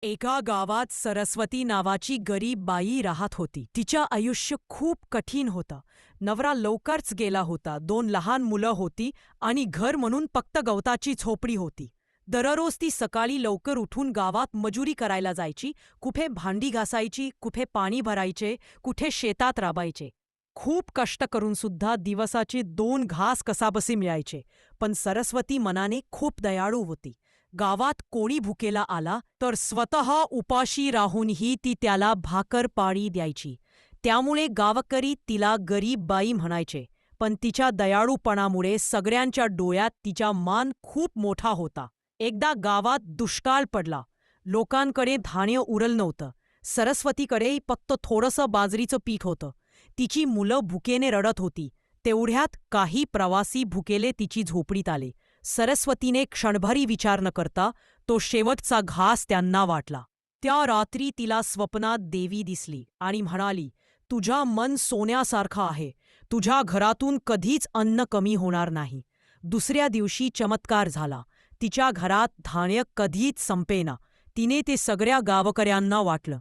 एका गावात सरस्वती नावाची गरीब बाई राहत होती. तिच्या आयुष्य खूप कठीण होतं. नवरा लवकरच गेला होता, 2 लहान मुलं होती आणि घर म्हणून फक्त गवताची झोपडी होती. दररोज ती सकाळी लवकर उठून गावात मजुरी करायला जायची. कुठे भांडी घासायची, कुठे पाणी भरायचे, कुठे शेतात राबायचे. खूप कष्ट करून सुद्धा दिवसाचे 2 घास कसाबसे मिळायचे. पण सरस्वती मनाने खूप दयाळू होती. गावात कोणी भुकेला आला तर स्वतः उपाशी राहूनही ती त्याला भाकर पाणी द्यायची. त्यामुळे गावकरी तिला गरीब बाई म्हणायचे. पण तिच्या दयाळूपणामुळे सगळ्यांच्या डोळ्यात तिचा मान खूप मोठा होता. एकदा गावात दुष्काळ पडला. लोकांकडे धान्य उरलं नव्हतं. सरस्वतीकडे फक्त थोडंसं बाजरीचं पीठ होतं. तिची मुलं भुकेने रडत होती. तेवढ्यात काही प्रवासी भुकेले तिची झोपडीत आले. सरस्वतीने क्षणभरी विचार न करता तो शेवटचा घास त्यांना वाटला. त्या रात्री तिला स्वप्नात देवी दिसली आणि म्हणाली, "तुझा मन सोन्यासारखं आहे. तुझ्या घरातून कधीच अन्न कमी होणार नाही." दुसऱ्या दिवशी चमत्कार झाला. तिच्या घरात धान्य कधीच संपेना. तिने ते सगळ्या गावकऱ्यांना वाटलं.